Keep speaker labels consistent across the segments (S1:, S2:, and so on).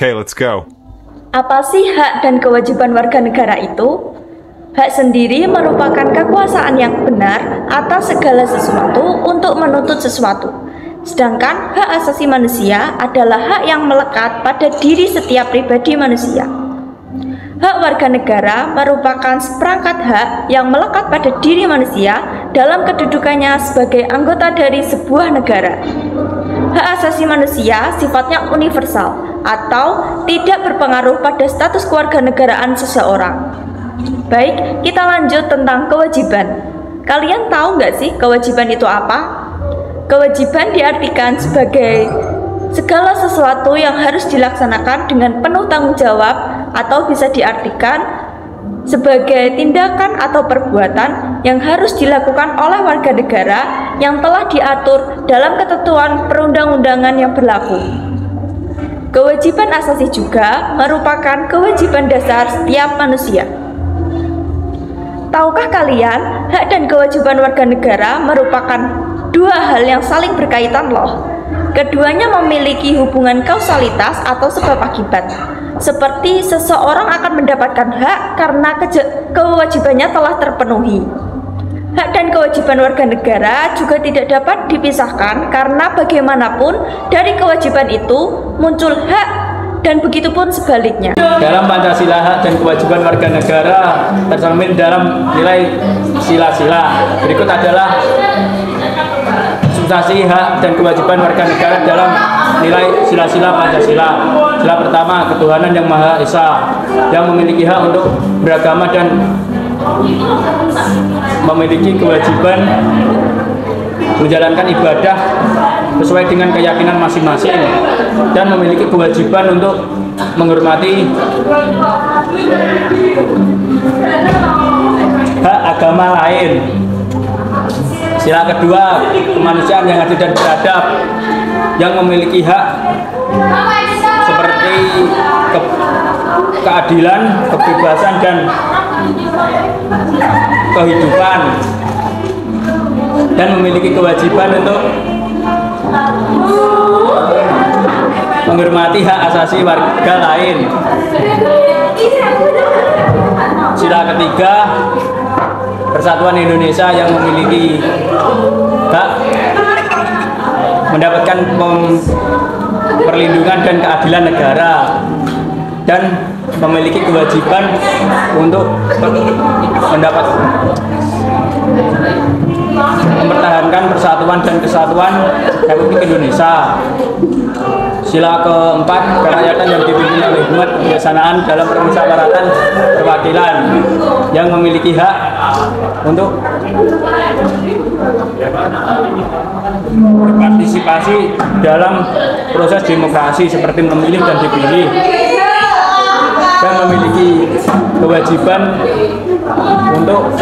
S1: Okay, let's go.
S2: Apa sih hak dan kewajiban warga negara itu? Hak sendiri merupakan kekuasaan yang benar atas segala sesuatu untuk menuntut sesuatu. Sedangkan hak asasi manusia adalah hak yang melekat pada diri setiap pribadi manusia. Hak warga negara merupakan seperangkat hak yang melekat pada diri manusia dalam kedudukannya sebagai anggota dari sebuah negara. Hak asasi manusia sifatnya universal atau tidak berpengaruh pada status kewarganegaraan seseorang. Baik, kita lanjut tentang kewajiban. Kalian tahu nggak sih kewajiban itu apa? Kewajiban diartikan sebagai segala sesuatu yang harus dilaksanakan dengan penuh tanggung jawab, atau bisa diartikan sebagai tindakan atau perbuatan yang harus dilakukan oleh warga negara yang telah diatur dalam ketentuan perundang-undangan yang berlaku. Kewajiban asasi juga merupakan kewajiban dasar setiap manusia. Tahukah kalian, hak dan kewajiban warga negara merupakan dua hal yang saling berkaitan loh. Keduanya memiliki hubungan kausalitas atau sebab akibat. Seperti seseorang akan mendapatkan hak karena kewajibannya telah terpenuhi. Hak dan kewajiban warga negara juga tidak dapat dipisahkan karena bagaimanapun dari kewajiban itu muncul hak dan begitu pun sebaliknya.
S3: Dalam Pancasila, hak dan kewajiban warga negara tercermin dalam nilai sila-sila. Berikut adalah substansi hak dan kewajiban warga negara dalam nilai sila-sila Pancasila. Sila pertama, ketuhanan yang Maha Esa, yang memiliki hak untuk beragama dan memiliki kewajiban menjalankan ibadah sesuai dengan keyakinan masing-masing dan memiliki kewajiban untuk menghormati hak agama lain. Sila kedua, kemanusiaan yang adil dan beradab, yang memiliki hak seperti keadilan, kebebasan, dan kehidupan, dan memiliki kewajiban untuk menghormati hak asasi warga lain. Sila ketiga, Persatuan Indonesia yang memiliki hak mendapatkan perlindungan dan keadilan negara dan memiliki kewajiban untuk mempertahankan persatuan dan kesatuan Republik Indonesia. Sila keempat, kerakyatan yang dipimpin oleh hikmat kebijaksanaan dalam permusyawaratan perwakilan, yang memiliki hak untuk berpartisipasi dalam proses demokrasi seperti memilih dan dipilih, dan memiliki kewajiban untuk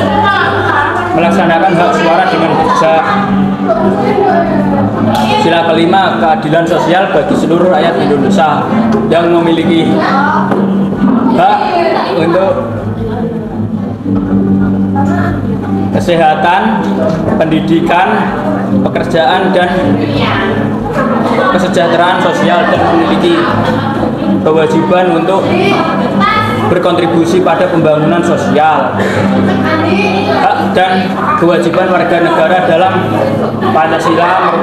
S3: melaksanakan hak suara dengan bijak. Sila kelima, keadilan sosial bagi seluruh rakyat Indonesia, yang memiliki hak untuk kesehatan, pendidikan, pekerjaan, dan kesejahteraan sosial, dan memiliki kewajiban untuk berkontribusi pada pembangunan sosial. Hak dan kewajiban warga negara dalam Pancasila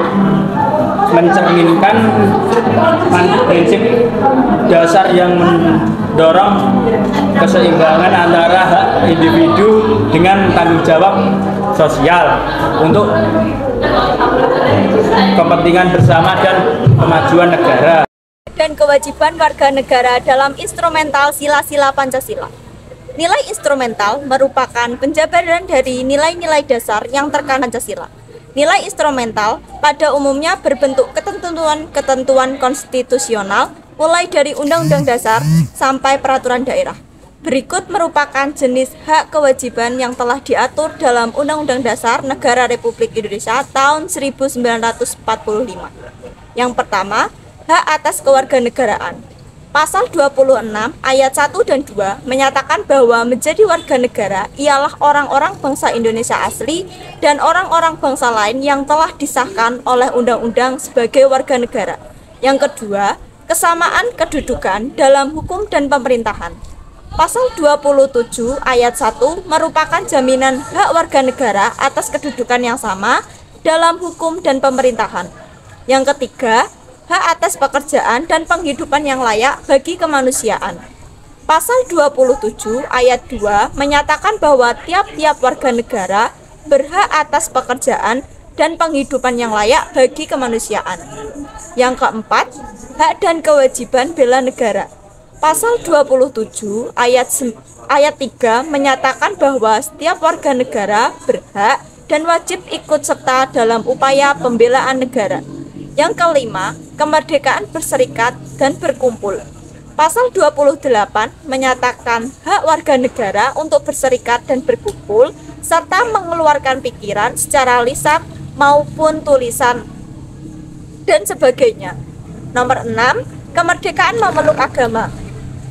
S3: mencerminkan prinsip dasar yang mendorong keseimbangan antara hak individu dengan tanggung jawab sosial untuk kepentingan bersama dan kemajuan negara.
S2: Dan kewajiban warga negara dalam instrumental sila-sila Pancasila. Nilai instrumental merupakan penjabaran dari nilai-nilai dasar yang terkandung Pancasila. Nilai instrumental pada umumnya berbentuk ketentuan-ketentuan konstitusional, mulai dari Undang-Undang Dasar sampai peraturan daerah. Berikut merupakan jenis hak kewajiban yang telah diatur dalam Undang-Undang Dasar Negara Republik Indonesia tahun 1945. Yang pertama, hak atas kewarganegaraan. Pasal 26 ayat 1 dan 2 menyatakan bahwa menjadi warga negara ialah orang-orang bangsa Indonesia asli dan orang-orang bangsa lain yang telah disahkan oleh undang-undang sebagai warga negara. Yang kedua, kesamaan kedudukan dalam hukum dan pemerintahan. Pasal 27 ayat 1 merupakan jaminan hak warga negara atas kedudukan yang sama dalam hukum dan pemerintahan. Yang ketiga, hak atas pekerjaan dan penghidupan yang layak bagi kemanusiaan. Pasal 27 ayat 2 menyatakan bahwa tiap-tiap warga negara berhak atas pekerjaan dan penghidupan yang layak bagi kemanusiaan. Yang keempat, hak dan kewajiban bela negara. Pasal 27 ayat 3 menyatakan bahwa setiap warga negara berhak dan wajib ikut serta dalam upaya pembelaan negara. Yang kelima, kemerdekaan berserikat dan berkumpul. Pasal 28 menyatakan hak warga negara untuk berserikat dan berkumpul serta mengeluarkan pikiran secara lisan maupun tulisan dan sebagainya. Nomor 6, kemerdekaan memeluk agama.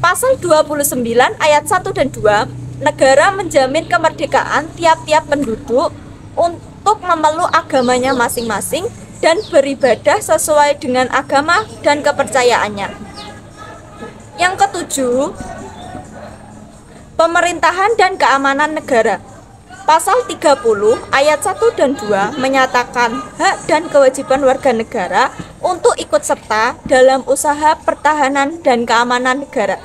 S2: Pasal 29 ayat 1 dan 2, negara menjamin kemerdekaan tiap-tiap penduduk untuk memeluk agamanya masing-masing dan beribadah sesuai dengan agama dan kepercayaannya. Yang ketujuh, pemerintahan dan keamanan negara. Pasal 30 ayat 1 dan 2 menyatakan hak dan kewajiban warga negara untuk ikut serta dalam usaha pertahanan dan keamanan negara.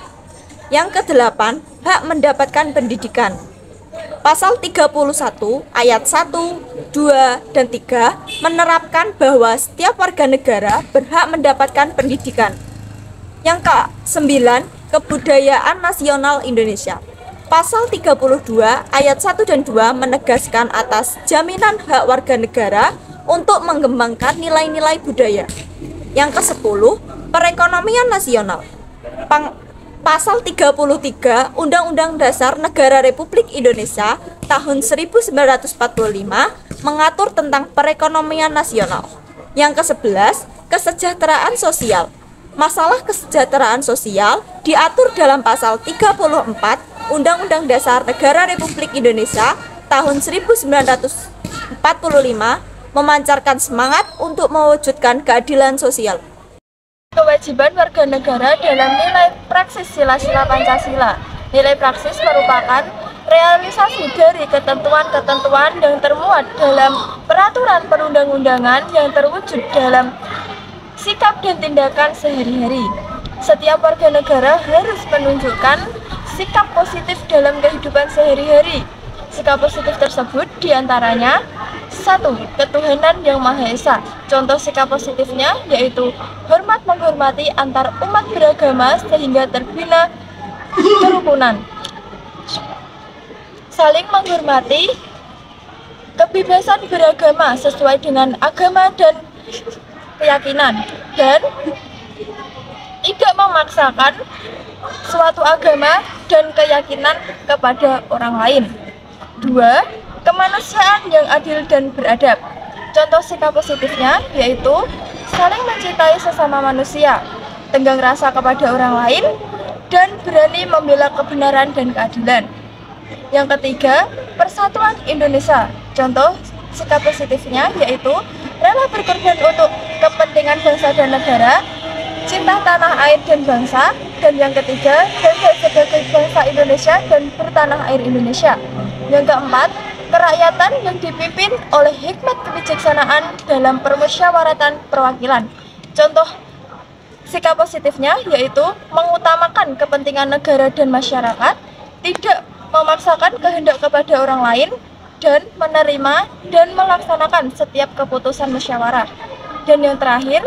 S2: Yang kedelapan, hak mendapatkan pendidikan. Pasal 31 ayat 1, 2, dan 3 menerapkan bahwa setiap warga negara berhak mendapatkan pendidikan. Yang ke-9, kebudayaan nasional Indonesia. Pasal 32 ayat 1 dan 2 menegaskan atas jaminan hak warga negara untuk mengembangkan nilai-nilai budaya. Yang ke-10, perekonomian nasional. Pasal 33 Undang-Undang Dasar Negara Republik Indonesia tahun 1945 mengatur tentang perekonomian nasional. Yang ke-11, kesejahteraan sosial. Masalah kesejahteraan sosial diatur dalam pasal 34 Undang-Undang Dasar Negara Republik Indonesia tahun 1945 memancarkan semangat untuk mewujudkan keadilan sosial. Kewajiban warga negara dalam nilai praksis sila-sila Pancasila. Nilai praksis merupakan realisasi dari ketentuan-ketentuan yang termuat dalam peraturan perundang-undangan yang terwujud dalam sikap dan tindakan sehari-hari. Setiap warga negara harus menunjukkan sikap positif dalam kehidupan sehari-hari. Sikap positif tersebut diantaranya 1. Ketuhanan yang Maha Esa. Contoh sikap positifnya yaitu hormat menghormati antar umat beragama sehingga terbina kerukunan. Saling menghormati kebebasan beragama sesuai dengan agama dan keyakinan, dan tidak memaksakan suatu agama dan keyakinan kepada orang lain. 2. Kemanusiaan yang adil dan beradab. Contoh sikap positifnya yaitu saling mencintai sesama manusia, tenggang rasa kepada orang lain, dan berani membela kebenaran dan keadilan. Yang ketiga, persatuan Indonesia. Contoh sikap positifnya yaitu rela berkorban untuk kepentingan bangsa dan negara, cinta tanah air dan bangsa. Dan yang ketiga, bangsa sebagai bangsa Indonesia dan bertanah air Indonesia. Yang keempat, kerakyatan yang dipimpin oleh hikmat kebijaksanaan dalam permusyawaratan perwakilan. Contoh sikap positifnya yaitu mengutamakan kepentingan negara dan masyarakat, tidak memaksakan kehendak kepada orang lain, dan menerima dan melaksanakan setiap keputusan musyawarah. Dan yang terakhir,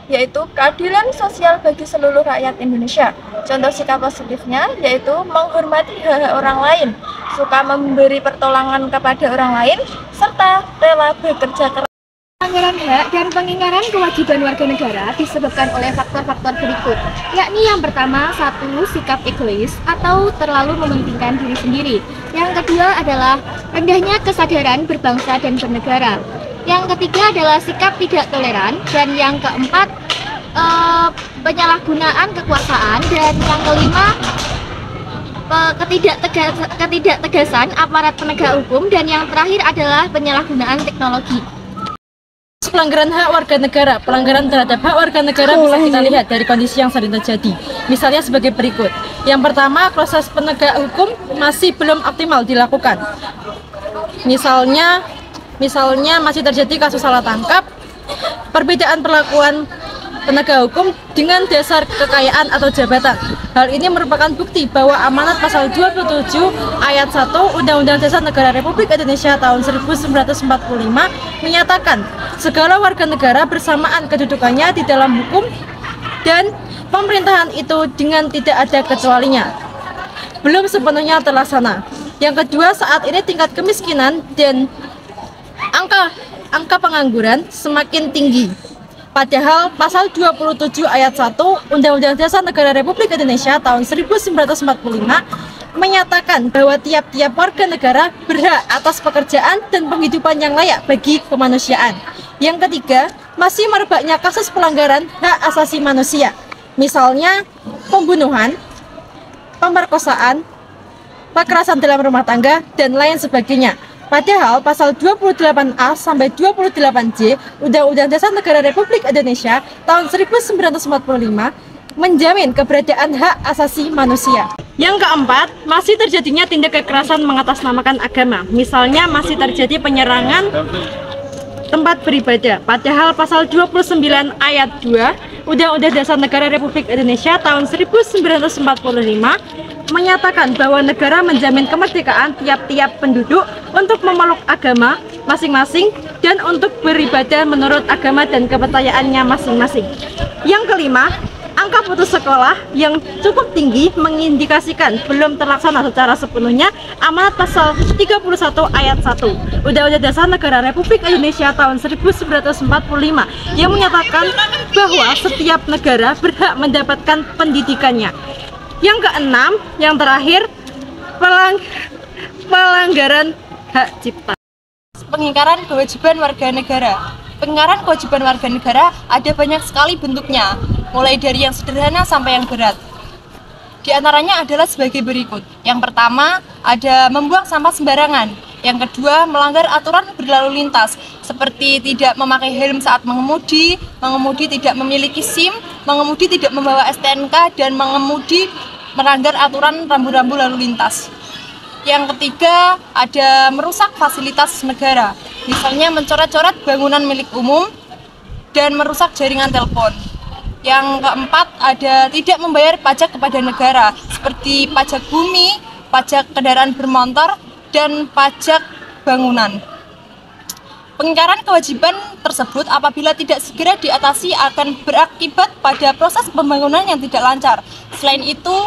S2: yaitu keadilan sosial bagi seluruh rakyat Indonesia. Contoh sikap positifnya yaitu menghormati hak-hak orang lain, suka memberi pertolongan kepada orang lain, serta rela bekerja keras.
S1: Pelanggaran hak dan pengingkaran kewajiban warga negara disebabkan oleh faktor-faktor berikut, yakni yang pertama, 1. Sikap egois atau terlalu mementingkan diri sendiri. Yang kedua adalah rendahnya kesadaran berbangsa dan bernegara. Yang ketiga adalah sikap tidak toleran, dan yang keempat penyalahgunaan kekuasaan, dan yang kelima ketidaktegasan aparat penegak hukum, dan yang terakhir adalah penyalahgunaan teknologi.
S4: Pelanggaran hak warga negara. Pelanggaran terhadap hak warga negara bisa kita lihat dari kondisi yang sering terjadi. Misalnya sebagai berikut. Yang pertama, proses penegak hukum masih belum optimal dilakukan. Misalnya masih terjadi kasus salah tangkap, perbedaan perlakuan penegak hukum dengan dasar kekayaan atau jabatan. Hal ini merupakan bukti bahwa amanat pasal 27 ayat 1 Undang-Undang Dasar Negara Republik Indonesia tahun 1945 menyatakan segala warga negara bersamaan kedudukannya di dalam hukum dan pemerintahan itu dengan tidak ada kecualinya. Belum sepenuhnya terlaksana. Yang kedua, saat ini tingkat kemiskinan dan angka pengangguran semakin tinggi. Padahal pasal 27 ayat 1 Undang-Undang Dasar Negara Republik Indonesia tahun 1945 menyatakan bahwa tiap-tiap warga negara berhak atas pekerjaan dan penghidupan yang layak bagi kemanusiaan. Yang ketiga, masih merebaknya kasus pelanggaran hak asasi manusia. Misalnya pembunuhan, pemerkosaan, kekerasan dalam rumah tangga, dan lain sebagainya. Padahal pasal 28A sampai 28J Undang-Undang Dasar Negara Republik Indonesia tahun 1945 menjamin keberadaan hak asasi manusia. Yang keempat, masih terjadinya tindak kekerasan mengatasnamakan agama. Misalnya masih terjadi penyerangan tempat beribadah. Padahal pasal 29 ayat 2 Undang-Undang Dasar Negara Republik Indonesia tahun 1945 menyatakan bahwa negara menjamin kemerdekaan tiap-tiap penduduk untuk memeluk agama masing-masing dan untuk beribadah menurut agama dan kepercayaannya masing-masing. Yang kelima, angka putus sekolah yang cukup tinggi mengindikasikan belum terlaksana secara sepenuhnya amanat pasal 31 ayat 1 Undang-Undang Dasar Negara Republik Indonesia tahun 1945 yang menyatakan bahwa setiap negara berhak mendapatkan pendidikannya. Yang keenam, yang terakhir, pelanggaran hak cipta.
S5: Pengingkaran kewajiban warga negara. Pengingkaran kewajiban warga negara ada banyak sekali bentuknya, mulai dari yang sederhana sampai yang berat. Di antaranya adalah sebagai berikut. Yang pertama, ada membuang sampah sembarangan. Yang kedua, melanggar aturan berlalu lintas, seperti tidak memakai helm saat mengemudi tidak memiliki SIM, mengemudi tidak membawa STNK, dan mengemudi melanggar aturan rambu-rambu lalu lintas. Yang ketiga, ada merusak fasilitas negara, misalnya mencoret-coret bangunan milik umum dan merusak jaringan telepon. Yang keempat, ada tidak membayar pajak kepada negara, seperti pajak bumi, pajak kendaraan bermotor, dan pajak bangunan. Pengingkaran kewajiban tersebut apabila tidak segera diatasi akan berakibat pada proses pembangunan yang tidak lancar. Selain itu,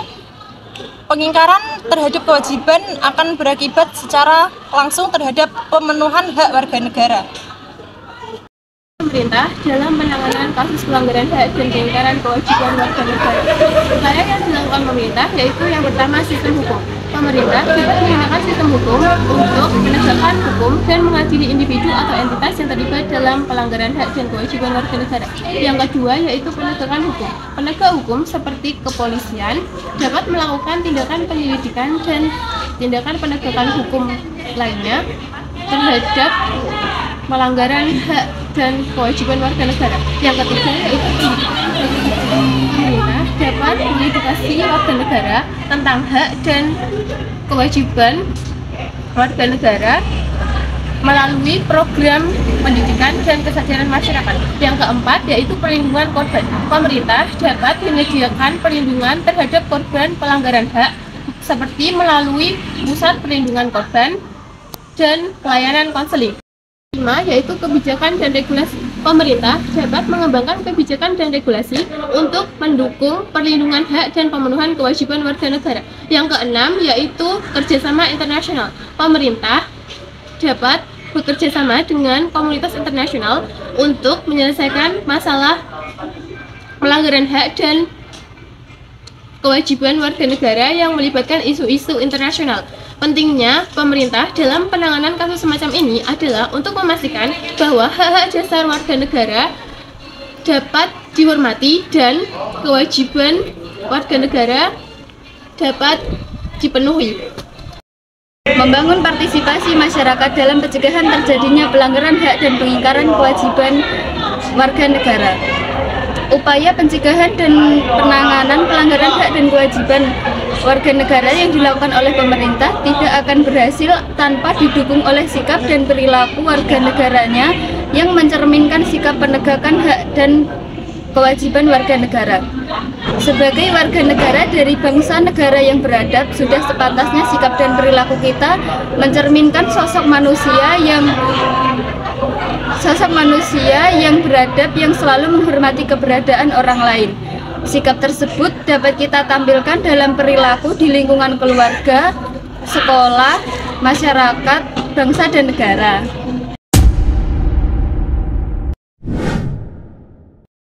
S5: pengingkaran terhadap kewajiban akan berakibat secara langsung terhadap pemenuhan hak warga negara.
S1: Pemerintah dalam penanganan kasus pelanggaran hak dan pengingkaran kewajiban warga negara. Upaya yang dilakukan pemerintah yaitu yang pertama sistem hukum. Pemerintah dapat menggunakan sistem hukum untuk menegakkan hukum dan mengadili individu atau entitas yang terlibat dalam pelanggaran hak dan kewajiban warga negara. Yang kedua yaitu penegakan hukum. Penegak hukum seperti kepolisian dapat melakukan tindakan penyelidikan dan tindakan penegakan hukum lainnya terhadap pelanggaran hak dan kewajiban warga negara. Yang ketiga yaitu pemerintah dapat mengedukasi warga negara tentang hak dan kewajiban warga negara melalui program pendidikan dan kesadaran masyarakat. Yang keempat yaitu perlindungan korban. Pemerintah dapat menyediakan perlindungan terhadap korban pelanggaran hak seperti melalui pusat perlindungan korban dan pelayanan konseling. Kelima yaitu kebijakan dan regulasi. Pemerintah dapat mengembangkan kebijakan dan regulasi untuk mendukung perlindungan hak dan pemenuhan kewajiban warga negara. Yang keenam yaitu kerjasama internasional. Pemerintah dapat bekerja sama dengan komunitas internasional untuk menyelesaikan masalah pelanggaran hak dan kewajiban warga negara yang melibatkan isu-isu internasional. Pentingnya pemerintah dalam penanganan kasus semacam ini adalah untuk memastikan bahwa hak-hak dasar warga negara dapat dihormati dan kewajiban warga negara dapat dipenuhi. Membangun partisipasi masyarakat dalam pencegahan terjadinya pelanggaran hak dan pengingkaran kewajiban warga negara. Upaya pencegahan dan penanganan pelanggaran hak dan kewajiban warga negara yang dilakukan oleh pemerintah tidak akan berhasil tanpa didukung oleh sikap dan perilaku warga negaranya yang mencerminkan sikap penegakan hak dan kewajiban warga negara. Sebagai warga negara dari bangsa negara yang beradab, sudah sepantasnya sikap dan perilaku kita mencerminkan sosok manusia yang beradab, yang selalu menghormati keberadaan orang lain. Sikap tersebut dapat kita tampilkan dalam perilaku di lingkungan keluarga, sekolah, masyarakat, bangsa, dan negara.